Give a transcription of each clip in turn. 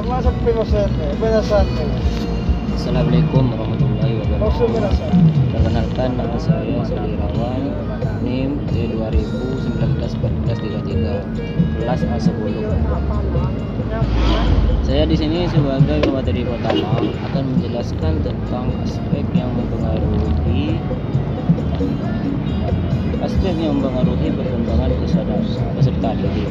masa pinasan. Assalamualaikum warahmatullahi Maksud wabarakatuh. pinasan. Perkenalkan, nama saya Sandi Rawan, NIM T2019-1433, kelas A10. Saya di sini sebagai pemateri pertama akan menjelaskan tentang aspek yang mempengaruhi perkembangan peserta didik.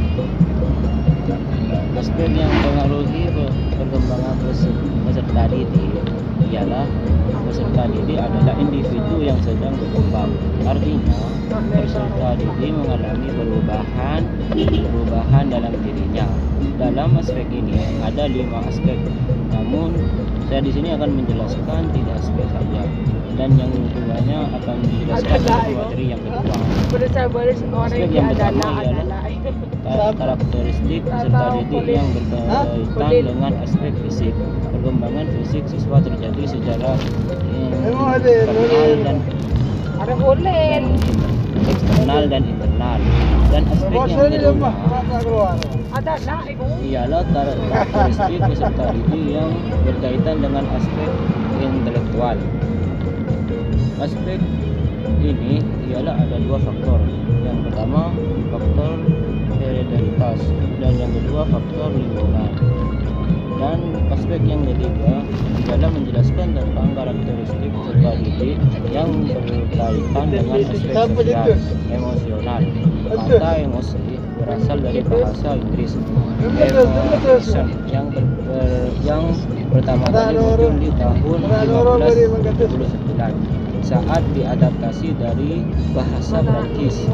Aspek yang mempengaruhi perkembangan peserta didik ialah peserta didik adalah individu yang sedang berkembang. Artinya, peserta didik mengalami perubahan dalam dirinya. Dalam aspek ini ada 5 aspek. Namun, saya di sini akan menjelaskan 3 aspek saja. Dan yang keduanya akan dijelaskan oleh materi yang kedua. Aspek yang pertama ialah karakteristik peserta didik yang berkaitan dengan aspek fisik. Perkembangan fisik siswa terjadi secara eksternal dan internal. Dan aspek yang kedua ialah karakteristik peserta didik yang berkaitan dengan aspek intelektual. Aspek ini ialah ada 2 faktor. Yang pertama faktor hereditaritas dan yang kedua faktor lingkungan. Dan aspek yang ketiga adalah menjelaskan tentang karakteristik peserta didik yang berkaitan dengan aspek sosial, emosional. Kata emosi berasal dari bahasa Inggris emotion yang pertama kali muncul di tahun 1579 saat diadaptasi dari bahasa Prancis.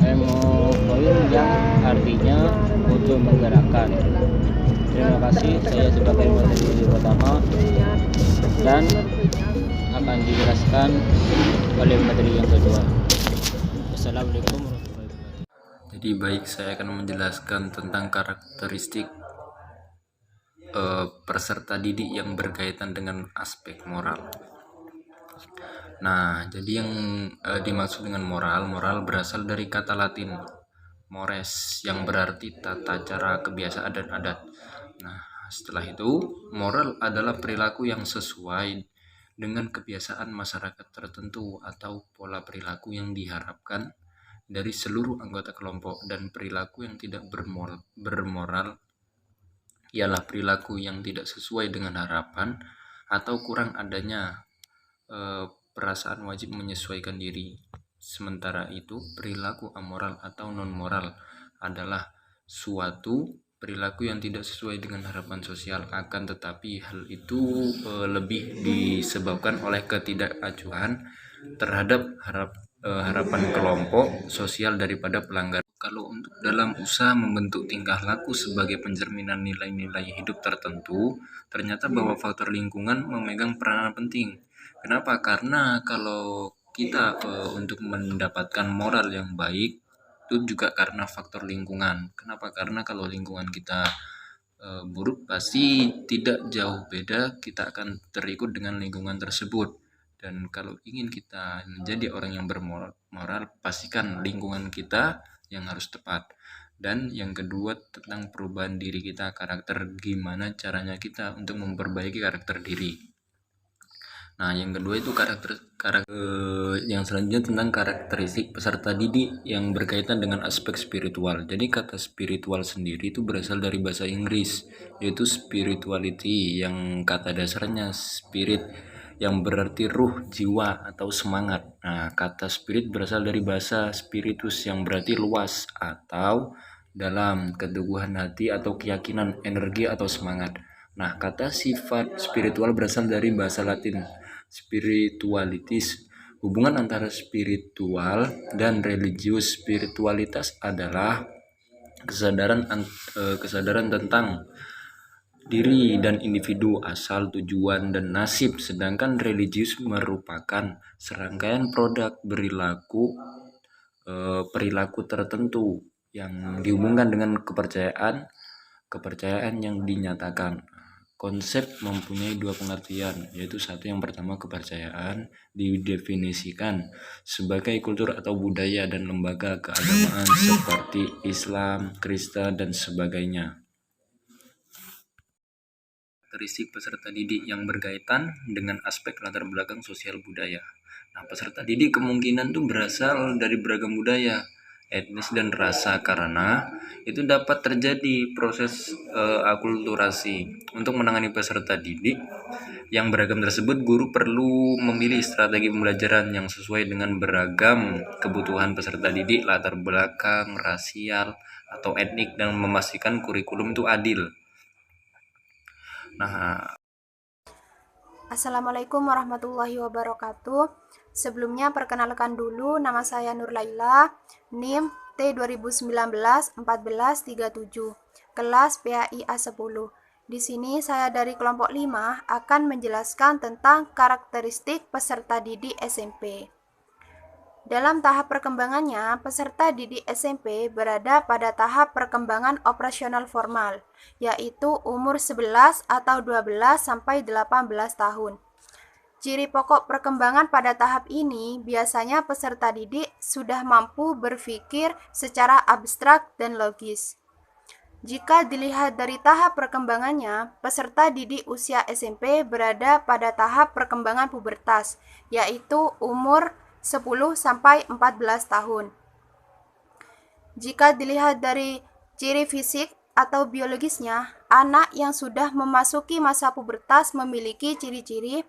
Emotion yang artinya untuk menggerakkan. Terima kasih, saya sebagai materi pertama dan akan dijelaskan oleh materi yang kedua. Assalamualaikum warahmatullahi wabarakatuh. Jadi baik, saya akan menjelaskan tentang karakteristik peserta didik yang berkaitan dengan aspek moral. Nah, jadi yang dimaksud dengan moral berasal dari kata Latin mores yang berarti tata cara, kebiasaan dan adat. Nah, setelah itu moral adalah perilaku yang sesuai dengan kebiasaan masyarakat tertentu atau pola perilaku yang diharapkan dari seluruh anggota kelompok. Dan perilaku yang tidak bermoral ialah perilaku yang tidak sesuai dengan harapan atau kurang adanya perasaan wajib menyesuaikan diri. Sementara itu, perilaku amoral atau non-moral adalah suatu perilaku yang tidak sesuai dengan harapan sosial, akan tetapi hal itu lebih disebabkan oleh ketidakacuan terhadap harapan kelompok sosial daripada pelanggaran. Kalau untuk dalam usaha membentuk tingkah laku sebagai pencerminan nilai-nilai hidup tertentu, ternyata bahwa faktor lingkungan memegang peranan penting. Kenapa? Karena kalau kita untuk mendapatkan moral yang baik itu juga karena faktor lingkungan. Kenapa? Karena kalau lingkungan kita buruk, pasti tidak jauh beda kita akan terikut dengan lingkungan tersebut. Dan kalau ingin kita menjadi orang yang bermoral, pastikan lingkungan kita yang harus tepat. Dan yang kedua tentang perubahan diri kita, karakter, gimana caranya kita untuk memperbaiki karakter diri. Nah, yang kedua itu yang selanjutnya tentang karakteristik peserta didik yang berkaitan dengan aspek spiritual. Jadi kata spiritual sendiri itu berasal dari bahasa Inggris, yaitu spirituality, yang kata dasarnya spirit, yang berarti ruh, jiwa atau semangat. Nah, kata spirit berasal dari bahasa spiritus yang berarti luas atau dalam, keteguhan hati atau keyakinan, energi atau semangat. Nah, kata sifat spiritual berasal dari bahasa Latin spiritualitas. Hubungan antara spiritual dan religius. Spiritualitas adalah kesadaran tentang diri dan individu, asal, tujuan, dan nasib. Sedangkan religius merupakan serangkaian produk perilaku tertentu yang dihubungkan dengan kepercayaan yang dinyatakan. Konsep mempunyai 2 pengertian, yaitu satu, yang pertama kepercayaan didefinisikan sebagai kultur atau budaya dan lembaga keagamaan seperti Islam, Kristen, dan sebagainya. karakteristik peserta didik yang berkaitan dengan aspek latar belakang sosial budaya. Nah, peserta didik kemungkinan tuh berasal dari beragam budaya, etnis dan rasa, karena itu dapat terjadi proses akulturasi. Untuk menangani peserta didik yang beragam tersebut, guru perlu memilih strategi pembelajaran yang sesuai dengan beragam kebutuhan peserta didik, latar belakang rasial atau etnik, dan memastikan kurikulum itu adil. Nah, Assalamualaikum warahmatullahi wabarakatuh. Sebelumnya perkenalkan dulu, nama saya Nur Laila, NIM T2019-1437, kelas PAI A10. Di sini saya dari kelompok 5 akan menjelaskan tentang karakteristik peserta didik SMP. Dalam tahap perkembangannya, peserta didik SMP berada pada tahap perkembangan operasional formal, yaitu umur 11 atau 12 sampai 18 tahun. Ciri pokok perkembangan pada tahap ini biasanya peserta didik sudah mampu berpikir secara abstrak dan logis. Jika dilihat dari tahap perkembangannya, peserta didik usia SMP berada pada tahap perkembangan pubertas, yaitu umur 10 sampai 14 tahun. Jika dilihat dari ciri fisik atau biologisnya, anak yang sudah memasuki masa pubertas memiliki ciri-ciri.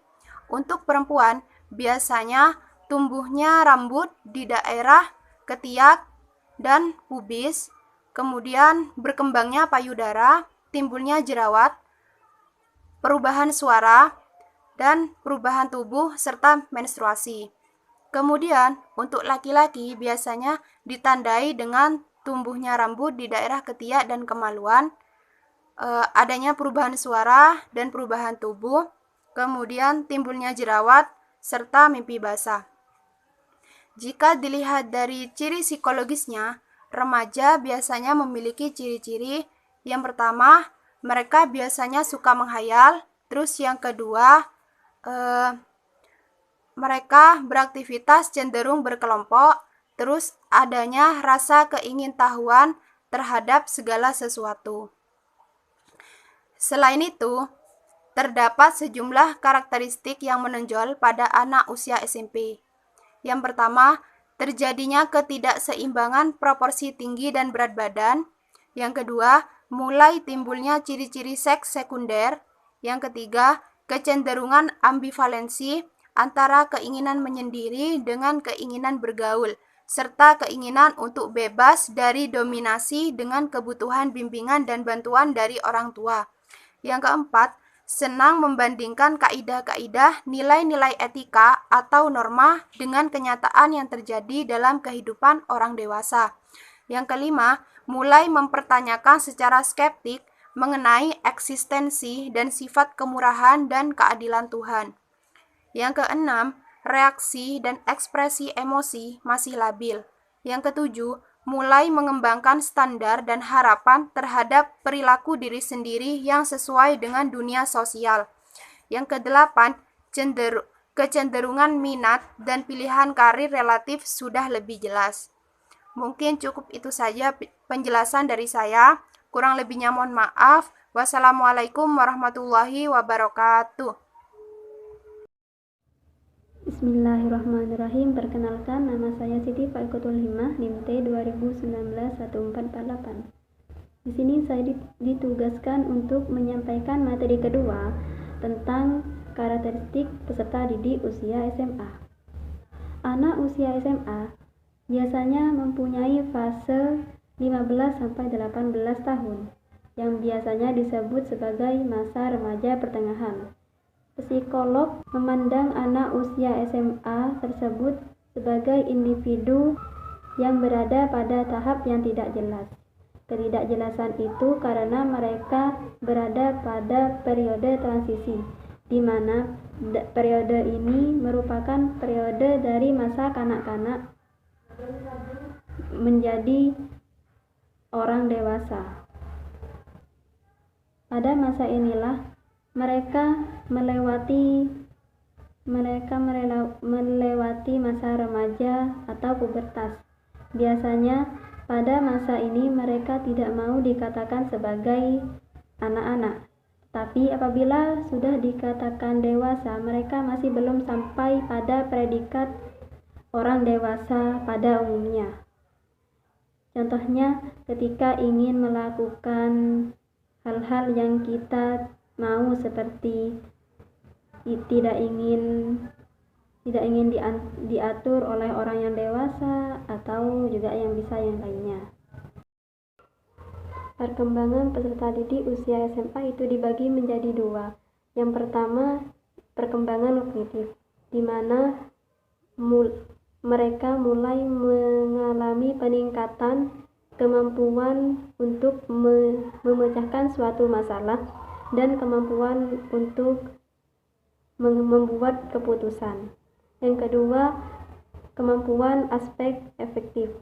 Untuk perempuan, biasanya tumbuhnya rambut di daerah ketiak dan pubis, kemudian berkembangnya payudara, timbulnya jerawat, perubahan suara, dan perubahan tubuh serta menstruasi. Kemudian, untuk laki-laki biasanya ditandai dengan tumbuhnya rambut di daerah ketiak dan kemaluan, adanya perubahan suara dan perubahan tubuh, kemudian timbulnya jerawat, serta mimpi basah. Jika dilihat dari ciri psikologisnya, remaja biasanya memiliki ciri-ciri. Yang pertama, mereka biasanya suka menghayal. Terus yang kedua, mereka beraktivitas cenderung berkelompok, terus adanya rasa keingintahuan terhadap segala sesuatu. Selain itu, terdapat sejumlah karakteristik yang menonjol pada anak usia SMP. Yang pertama, terjadinya ketidakseimbangan proporsi tinggi dan berat badan. Yang kedua, mulai timbulnya ciri-ciri seks sekunder. Yang ketiga, kecenderungan ambivalensi antara keinginan menyendiri dengan keinginan bergaul, serta keinginan untuk bebas dari dominasi dengan kebutuhan bimbingan dan bantuan dari orang tua. Yang keempat, senang membandingkan kaidah-kaidah, nilai-nilai etika atau norma dengan kenyataan yang terjadi dalam kehidupan orang dewasa. Yang kelima, mulai mempertanyakan secara skeptik mengenai eksistensi dan sifat kemurahan dan keadilan Tuhan. Yang keenam, reaksi dan ekspresi emosi masih labil. Yang ketujuh, mulai mengembangkan standar dan harapan terhadap perilaku diri sendiri yang sesuai dengan dunia sosial. Yang kedelapan, kecenderungan minat dan pilihan karir relatif sudah lebih jelas. Mungkin cukup itu saja penjelasan dari saya. Kurang lebihnya mohon maaf. Wassalamualaikum warahmatullahi wabarakatuh. Bismillahirrahmanirrahim. Perkenalkan, nama saya Siti Faikotul Himah, NIM T2019-1448. Di sini saya ditugaskan untuk menyampaikan materi kedua tentang karakteristik peserta didik usia SMA. Anak usia SMA biasanya mempunyai fase 15-18 tahun, yang biasanya disebut sebagai masa remaja pertengahan. Psikolog memandang anak usia SMA tersebut sebagai individu yang berada pada tahap yang tidak jelas. Ketidakjelasan itu karena mereka berada pada periode transisi, di mana periode ini merupakan periode dari masa kanak-kanak menjadi orang dewasa. Pada masa inilah mereka melewati masa remaja atau pubertas. Biasanya pada masa ini mereka tidak mau dikatakan sebagai anak-anak, Tetapi apabila sudah dikatakan dewasa, mereka masih belum sampai pada predikat orang dewasa pada umumnya. Contohnya, ketika ingin melakukan hal-hal yang kita mau, seperti tidak ingin diatur oleh orang yang dewasa, atau juga yang lainnya. Perkembangan peserta didik usia SMA itu dibagi menjadi dua. Yang pertama, perkembangan kognitif, di mana mereka mulai mengalami peningkatan kemampuan untuk memecahkan suatu masalah dan kemampuan untuk membuat keputusan. Yang kedua, kemampuan aspek efektif,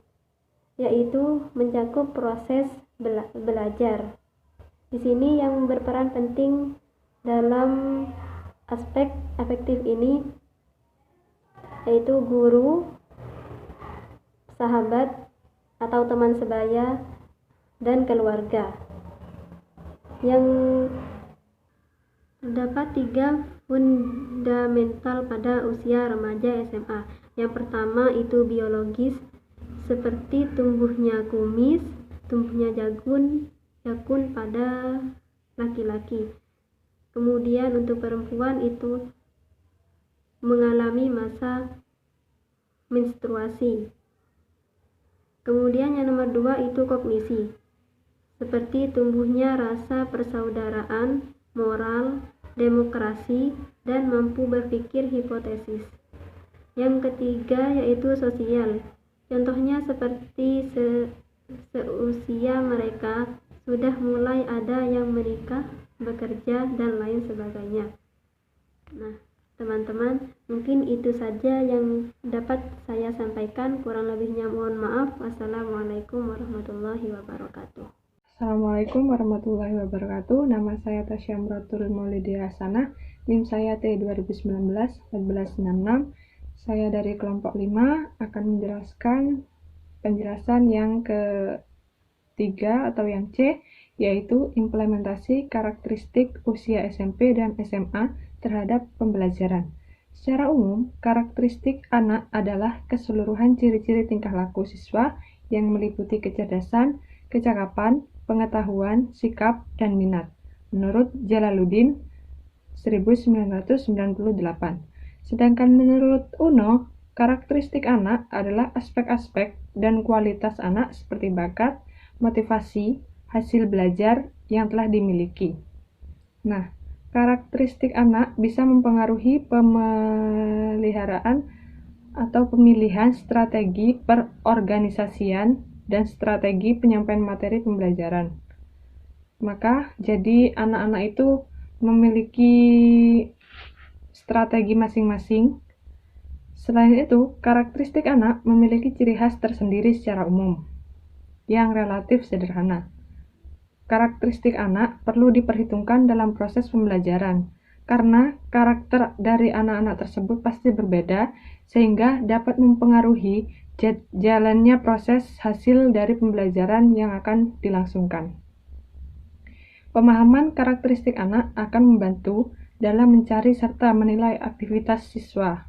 yaitu mencakup proses belajar. Di sini yang berperan penting dalam aspek efektif ini yaitu guru, sahabat atau teman sebaya, dan keluarga. Yang terdapat 3 fundamental pada usia remaja SMA. Yang pertama itu biologis, seperti tumbuhnya kumis, tumbuhnya jakun pada laki-laki. Kemudian untuk perempuan itu mengalami masa menstruasi. Kemudian yang nomor 2 itu kognisi, seperti tumbuhnya rasa persaudaraan, moral, demokrasi, dan mampu berpikir hipotesis. Yang ketiga yaitu sosial. Contohnya seperti seusia mereka sudah mulai ada yang menikah, bekerja, dan lain sebagainya. Nah, teman-teman, mungkin itu saja yang dapat saya sampaikan. Kurang lebihnya mohon maaf. Wassalamualaikum warahmatullahi wabarakatuh. Assalamualaikum warahmatullahi wabarakatuh. Nama saya Tasya Muratul Maulidia Hasanah. NIM saya T2019-1466. Saya dari kelompok 5 akan menjelaskan penjelasan yang ketiga atau yang C, yaitu implementasi karakteristik usia SMP dan SMA terhadap pembelajaran. Secara umum, karakteristik anak adalah keseluruhan ciri-ciri tingkah laku siswa yang meliputi kecerdasan, kecakapan, pengetahuan, sikap, dan minat, menurut Jalaluddin 1998. Sedangkan menurut UNO, karakteristik anak adalah aspek-aspek dan kualitas anak seperti bakat, motivasi, hasil belajar yang telah dimiliki. Nah, karakteristik anak bisa mempengaruhi pemeliharaan atau pemilihan strategi perorganisasian dan strategi penyampaian materi pembelajaran. Maka, jadi anak-anak itu memiliki strategi masing-masing. Selain itu, karakteristik anak memiliki ciri khas tersendiri secara umum, yang relatif sederhana. Karakteristik anak perlu diperhitungkan dalam proses pembelajaran, karena karakter dari anak-anak tersebut pasti berbeda, sehingga dapat mempengaruhi jalannya proses hasil dari pembelajaran yang akan dilangsungkan. Pemahaman karakteristik anak akan membantu dalam mencari serta menilai aktivitas siswa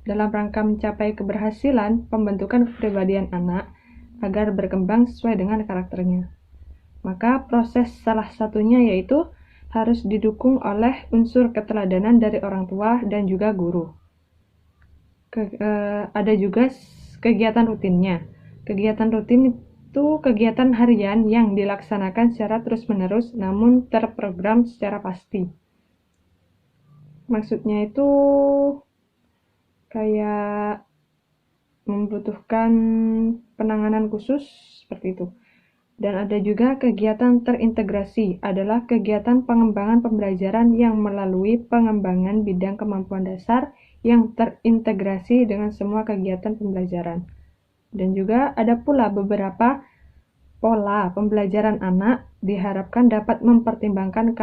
dalam rangka mencapai keberhasilan pembentukan kepribadian anak agar berkembang sesuai dengan karakternya. Maka proses salah satunya yaitu harus didukung oleh unsur keteladanan dari orang tua dan juga guru. Ada juga kegiatan rutinnya. Kegiatan rutin itu kegiatan harian yang dilaksanakan secara terus-menerus namun terprogram secara pasti. Maksudnya itu kayak membutuhkan penanganan khusus seperti itu. Dan ada juga kegiatan terintegrasi, adalah kegiatan pengembangan pembelajaran yang melalui pengembangan bidang kemampuan dasar yang terintegrasi dengan semua kegiatan pembelajaran. Dan juga ada pula beberapa pola pembelajaran anak diharapkan dapat mempertimbangkan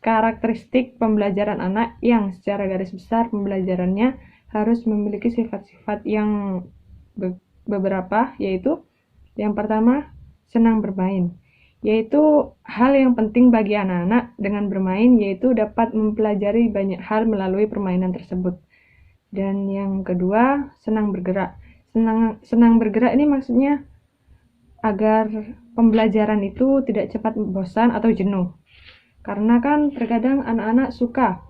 karakteristik pembelajaran anak yang secara garis besar pembelajarannya harus memiliki sifat-sifat yang beberapa, yaitu yang pertama, senang bermain. yaitu hal yang penting bagi anak-anak dengan bermain, yaitu dapat mempelajari banyak hal melalui permainan tersebut. Dan yang kedua, senang bergerak. Senang bergerak ini maksudnya agar pembelajaran itu tidak cepat bosan atau jenuh. Karena kan terkadang anak-anak suka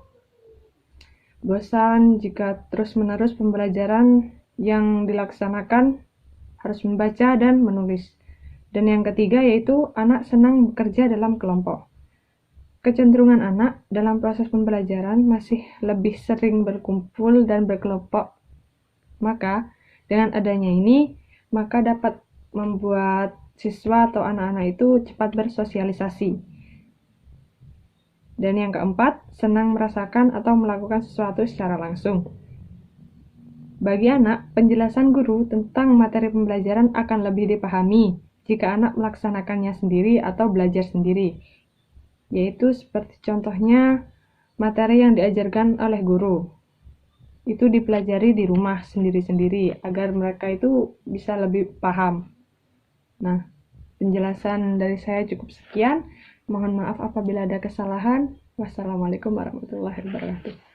bosan jika terus-menerus pembelajaran yang dilaksanakan harus membaca dan menulis. Dan yang ketiga yaitu anak senang bekerja dalam kelompok. Kecenderungan anak dalam proses pembelajaran masih lebih sering berkumpul dan berkelompok. Maka dengan adanya ini, maka dapat membuat siswa atau anak-anak itu cepat bersosialisasi. Dan yang keempat, senang merasakan atau melakukan sesuatu secara langsung. Bagi anak, penjelasan guru tentang materi pembelajaran akan lebih dipahami jika anak melaksanakannya sendiri atau belajar sendiri. Yaitu seperti contohnya materi yang diajarkan oleh guru. Itu dipelajari di rumah sendiri-sendiri agar mereka itu bisa lebih paham. Nah, penjelasan dari saya cukup sekian. Mohon maaf apabila ada kesalahan. Wassalamualaikum warahmatullahi wabarakatuh.